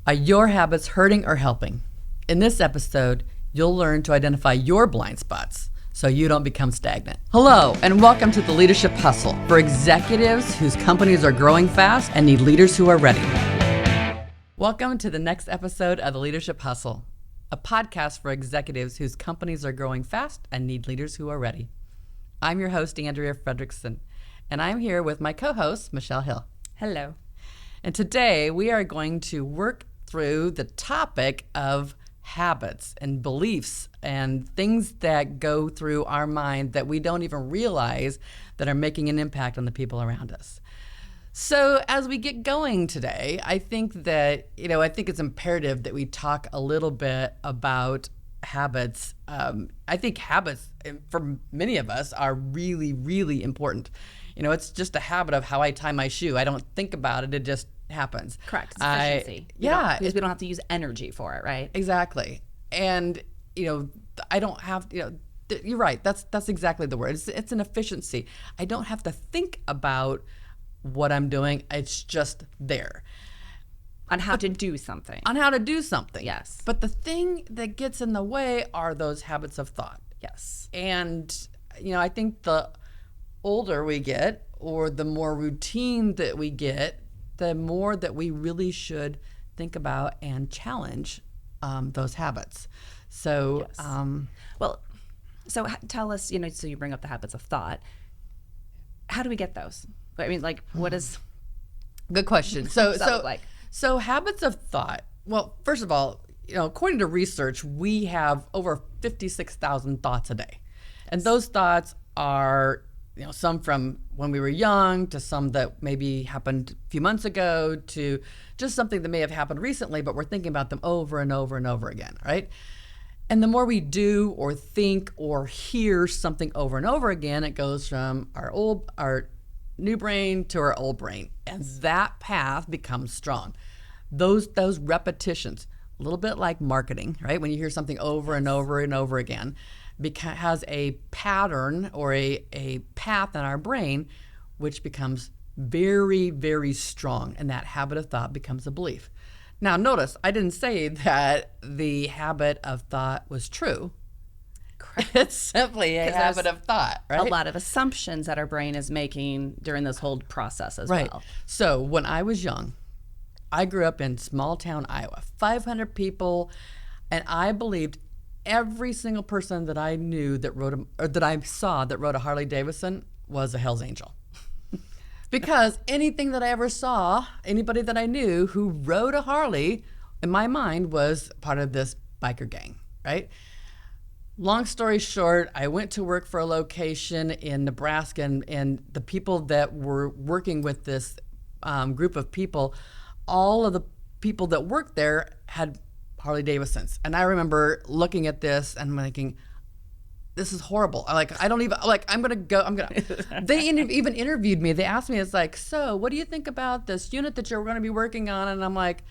Are your habits hurting or helping? In this episode, you'll learn to identify your blind spots so you don't become stagnant. Hello, and welcome to the Leadership Hustle for executives whose companies are growing fast and need leaders who are ready. Welcome to the next episode of the Leadership Hustle, a podcast for executives whose companies are growing fast and need leaders who are ready. I'm your host, Andrea Fredrickson, and I'm here with my co-host, Michelle Hill. Hello. And today we are going to work through the topic of habits and beliefs and things that go through our mind that we don't even realize that are making an impact on the people around us. So as we get going today, I think that, I think it's imperative that we talk a little bit about habits. I think habits for many of us are really, really important. It's just a habit of how I tie my shoe. I don't think about it. It just happens. Correct. It's efficiency. Because we don't have to use energy for it, right? Exactly. And, I don't have, you're right. That's exactly the word. It's an efficiency. I don't have to think about what I'm doing. It's just there. On how to do something. On how to do something. Yes. But the thing that gets in the way are those habits of thought. Yes. And, I think the older we get, or the more routine that we get, the more that we really should think about and challenge those habits. So, yes. Tell us, so you bring up the habits of thought. How do we get those? I mean, what is... Good question. So look like? So habits of thought. Well, first of all, according to research, we have over 56,000 thoughts a day. And those thoughts are, some from when we were young to some that maybe happened a few months ago to just something that may have happened recently, but we're thinking about them over and over and over again, right? And the more we do or think or hear something over and over again, it goes from our new brain to our old brain, and that path becomes strong. Those repetitions, a little bit like marketing, right? When you hear something over and over and over again, has a pattern or a path in our brain, which becomes very, very strong, and that habit of thought becomes a belief. Now, notice I didn't say that the habit of thought was true. It's simply a habit of thought, right? A lot of assumptions that our brain is making during this whole process as well. So when I was young, I grew up in small town Iowa, 500 people, and I believed every single person that I knew that I saw that rode a Harley Davidson was a Hell's Angel. Because anything that I ever saw, anybody that I knew who rode a Harley, in my mind was part of this biker gang, right? Long story short, I went to work for a location in Nebraska, and the people that were working with this group of people, all of the people that worked there had Harley Davidsons. And I remember looking at this and thinking, this is horrible. I'm going to go. They even interviewed me. They asked me, it's like, so what do you think about this unit that you're going to be working on? And I'm like,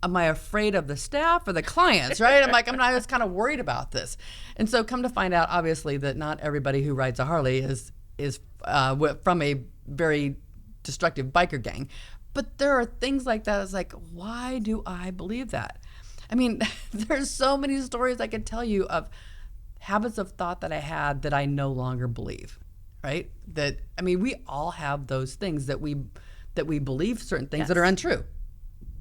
am I afraid of the staff or the clients, right? I was kind of worried about this. And so come to find out, obviously, that not everybody who rides a Harley is from a very destructive biker gang. But there are things like that. It's like, why do I believe that? I mean, there's so many stories I could tell you of habits of thought that I had that I no longer believe, right? We all have those things that we believe certain things that are untrue.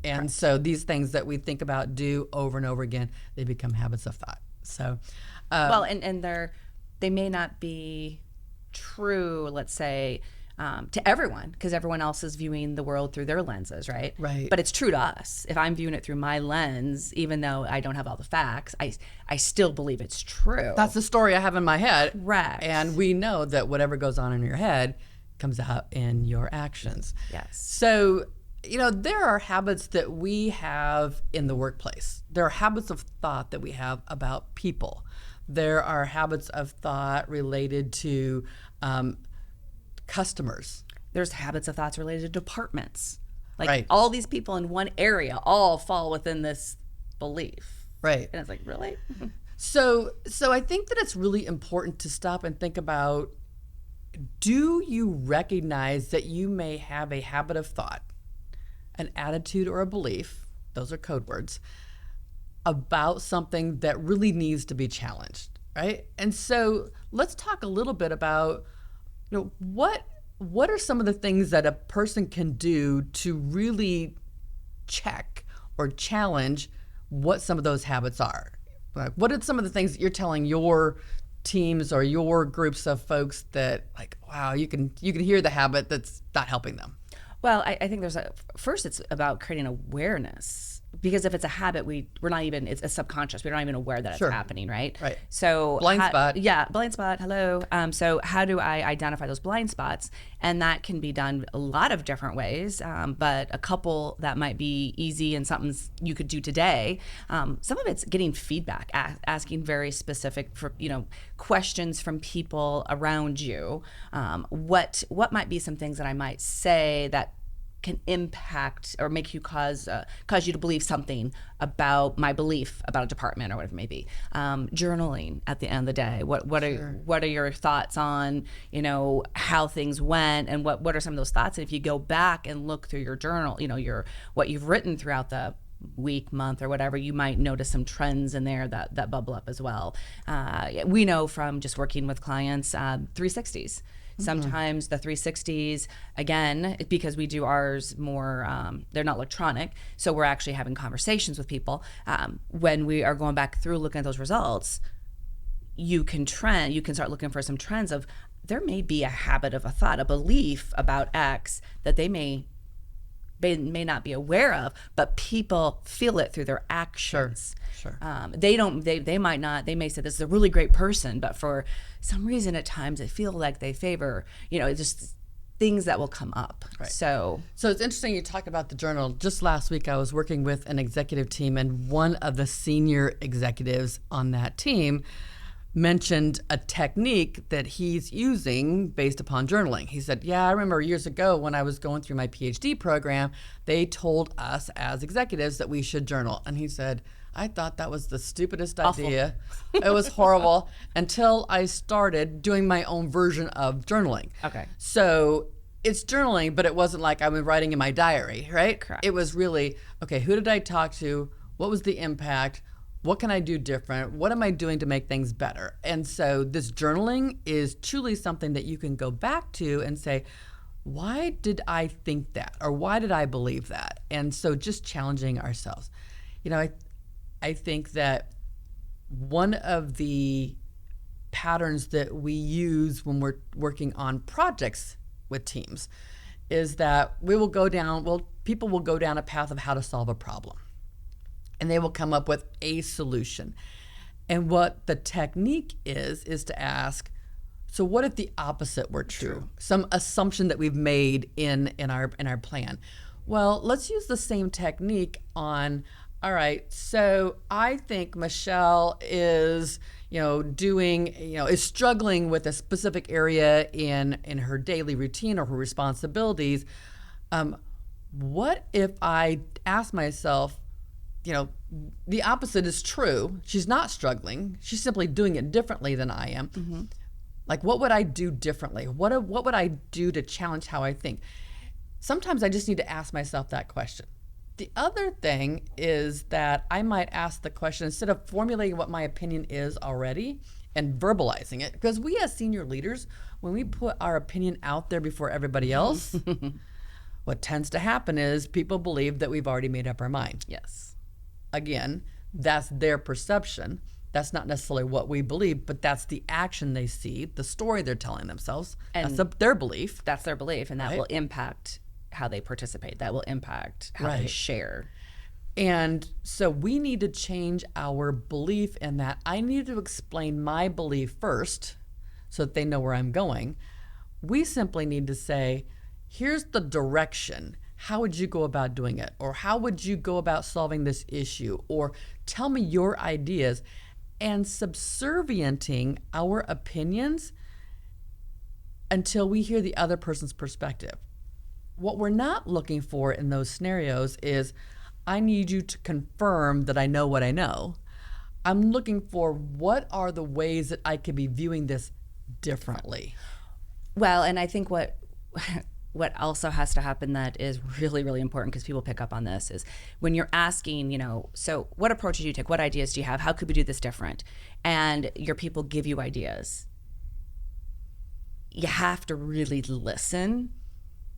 And Correct. So these things that we think about, do over and over again, they become habits of thought. So, and they may not be true, let's say, to everyone, because everyone else is viewing the world through their lenses, right? Right. But it's true to us. If I'm viewing it through my lens, even though I don't have all the facts, I still believe it's true. That's the story I have in my head. Correct. And we know that whatever goes on in your head comes out in your actions. Yes. So, there are habits that we have in the workplace. There are habits of thought that we have about people. There are habits of thought related to customers. There's habits of thoughts related to departments. Right. All these people in one area all fall within this belief. Right. And it's like, really? So I think that it's really important to stop and think about, do you recognize that you may have a habit of thought an attitude or a belief, those are code words, about something that really needs to be challenged, right? And so let's talk a little bit about, what are some of the things that a person can do to really check or challenge what some of those habits are? Like, what are some of the things that you're telling your teams or your groups of folks that, like, wow, you can hear the habit that's not helping them? Well, I think first it's about creating awareness, because if it's a habit, we're not even, it's a subconscious. We're not even aware that it's Sure. happening, right? Right. So Blind spot. Yeah, blind spot. Hello. So how do I identify those blind spots? And that can be done a lot of different ways, but a couple that might be easy and something you could do today. Some of it's getting feedback, asking very specific questions from people around you. What might be some things that I might say that can impact or make you cause you to believe something about my belief about a department or whatever it may be. Journaling at the end of the day. What are your thoughts on how things went, and what are some of those thoughts? And if you go back and look through your journal, what you've written throughout the week, month, or whatever, you might notice some trends in there that bubble up as well. We know from just working with clients, 360s. Sometimes the 360s, again, because we do ours more, they're not electronic, so we're actually having conversations with people. When we are going back through looking at those results, you can start looking for some trends of, there may be a habit of a thought, a belief about X that they may not be aware of, but people feel it through their actions. Sure. They might not, they may say this is a really great person, but for some reason at times they feel like they favor, just things that will come up. Right. So it's interesting you talk about the journal. Just last week I was working with an executive team, and one of the senior executives on that team mentioned a technique that he's using based upon journaling. He said, I remember years ago when I was going through my PhD program, they told us as executives that we should journal. And he said, I thought that was the stupidest idea. It was horrible until I started doing my own version of journaling. Okay. So it's journaling, but it wasn't like I was writing in my diary, right? Correct. It was really, okay, who did I talk to? What was the impact? What can I do different? What am I doing to make things better? And so this journaling is truly something that you can go back to and say, why did I think that? Or why did I believe that? And so just challenging ourselves. I think that one of the patterns that we use when we're working on projects with teams is that people will go down a path of how to solve a problem. And they will come up with a solution. And what the technique is to ask, so what if the opposite were true? Some assumption that we've made in our plan. Well, let's use the same technique on, all right, so I think Michelle is, is struggling with a specific area in her daily routine or her responsibilities. What if I ask myself, the opposite is true. She's not struggling. She's simply doing it differently than I am. Mm-hmm. Like, what would I do differently? What would I do to challenge how I think? Sometimes I just need to ask myself that question. The other thing is that I might ask the question, instead of formulating what my opinion is already and verbalizing it, because we as senior leaders, when we put our opinion out there before everybody else, what tends to happen is people believe that we've already made up our mind. yes. Again, that's their perception. That's not necessarily what we believe, but that's the action they see, the story they're telling themselves. And that's their belief. That's their belief, and that Right. will impact how they participate. That will impact how they Right. share. And so we need to change our belief in that. I need to explain my belief first so that they know where I'm going. We simply need to say, here's the direction. How would you go about doing it? Or how would you go about solving this issue? Or tell me your ideas. And subservienting our opinions until we hear the other person's perspective. What we're not looking for in those scenarios is, I need you to confirm that I know what I know. I'm looking for, what are the ways that I could be viewing this differently? Well, and I think what what also has to happen that is really, really important, because people pick up on this, is when you're asking, so what approaches do you take? What ideas do you have? How could we do this different? And your people give you ideas. You have to really listen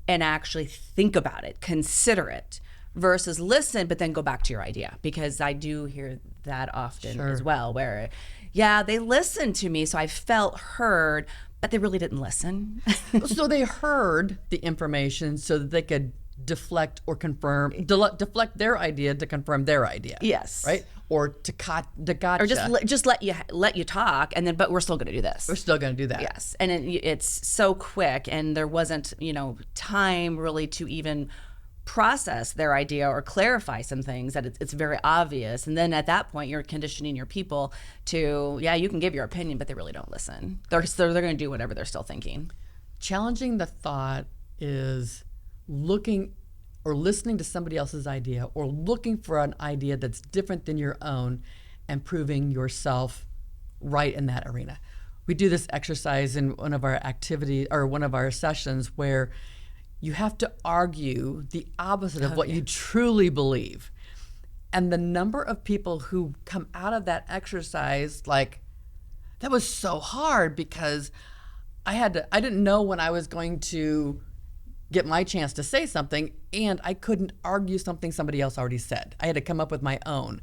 and actually think about it, consider it, versus listen, but then go back to your idea. Because I do hear that often as well, where, yeah, they listened to me, so I felt heard, but they really didn't listen. So they heard the information so that they could deflect or confirm, deflect their idea to confirm their idea. Yes. Right? Or to gotcha. Or just let you talk, and then, but we're still going to do this. We're still going to do that. Yes. And it's so quick, and there wasn't, time really to even process their idea or clarify some things, that it's very obvious. And then at that point, you're conditioning your people to, yeah, you can give your opinion, but they really don't listen. They're going to do whatever they're still thinking. Challenging the thought is looking or listening to somebody else's idea, or looking for an idea that's different than your own and proving yourself right in that arena. We do this exercise in one of our activities or one of our sessions where you have to argue the opposite of what you truly believe. And the number of people who come out of that exercise like, that was so hard because I didn't know when I was going to get my chance to say something, and I couldn't argue something somebody else already said. I had to come up with my own.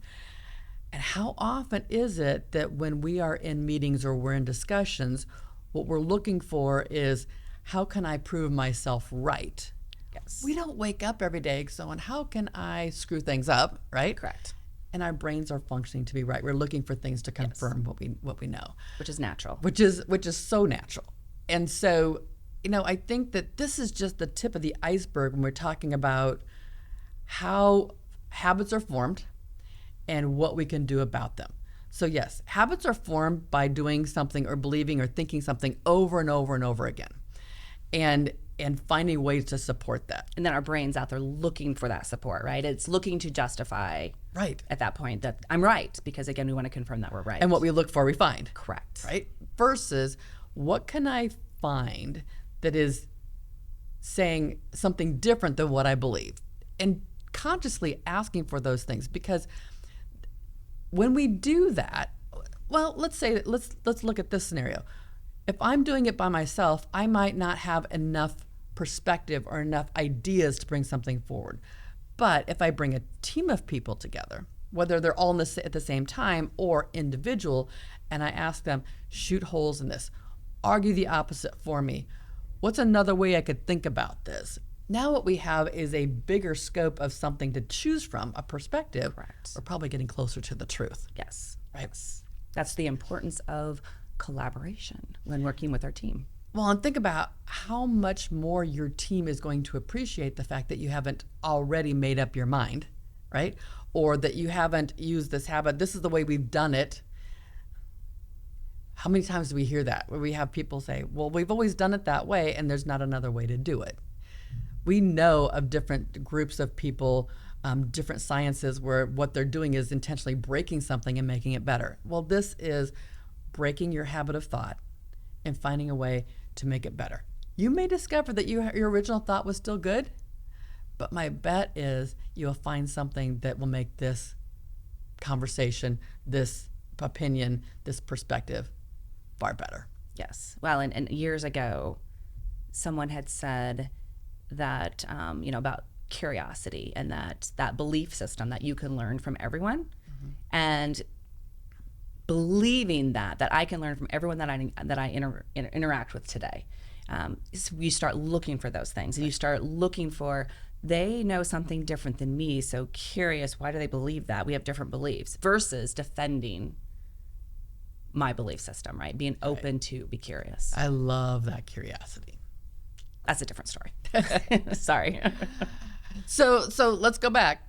And how often is it that when we are in meetings or we're in discussions, what we're looking for is, how can I prove myself right? Yes. We don't wake up every day going, how can I screw things up, right? Correct. And our brains are functioning to be right. We're looking for things to confirm what we know. Which is natural. Which is so natural. And so, I think that this is just the tip of the iceberg when we're talking about how habits are formed and what we can do about them. So yes, habits are formed by doing something or believing or thinking something over and over and over again. And finding ways to support that. And then our brain's out there looking for that support, right? It's looking to justify at that point that I'm right, because again, we want to confirm that we're right. And what we look for, we find. Correct. Right? Versus, what can I find that is saying something different than what I believe? And consciously asking for those things, because when we do that, well, let's look at this scenario. If I'm doing it by myself, I might not have enough perspective or enough ideas to bring something forward. But if I bring a team of people together, whether they're all at the same time or individual, and I ask them, shoot holes in this, argue the opposite for me, what's another way I could think about this? Now what we have is a bigger scope of something to choose from, a perspective. Correct. We're probably getting closer to the truth. Yes. Right? Yes. That's the importance of collaboration when working with our team. Well, and think about how much more your team is going to appreciate the fact that you haven't already made up your mind, right? Or that you haven't used this habit. This is the way we've done it. How many times do we hear that? Where we have people say, well, we've always done it that way, and there's not another way to do it. We know of different groups of people, different sciences, where what they're doing is intentionally breaking something and making it better. Well, this is breaking your habit of thought and finding a way to make it better. You may discover that your original thought was still good, but my bet is you'll find something that will make this conversation, this opinion, this perspective far better. Yes. Well, and years ago, someone had said that, about curiosity, and that belief system that you can learn from everyone. Mm-hmm. And believing that I can learn from everyone that I interact with today. So you start looking for those things, and you start looking for, they know something different than me, so curious, why do they believe that? We have different beliefs, versus defending my belief system, right? Being open to be curious. I love that curiosity. That's a different story. Sorry. So let's go back.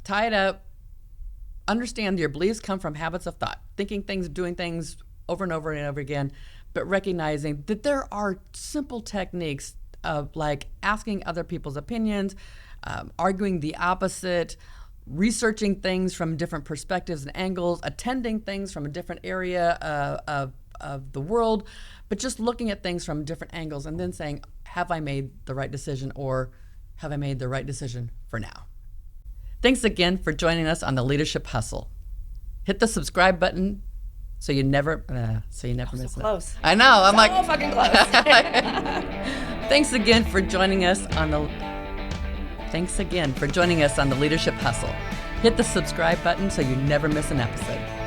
Tie it up. Understand your beliefs come from habits of thought, thinking things, doing things over and over and over again, but recognizing that there are simple techniques of like asking other people's opinions, arguing the opposite, researching things from different perspectives and angles, attending things from a different area of the world, but just looking at things from different angles and then saying, have I made the right decision, or have I made the right decision for now? Thanks again for joining us on the Leadership Hustle. Hit the subscribe button so you never miss it. Close. I know. I'm like, fucking close. Thanks again for joining us on the Leadership Hustle. Hit the subscribe button so you never miss an episode.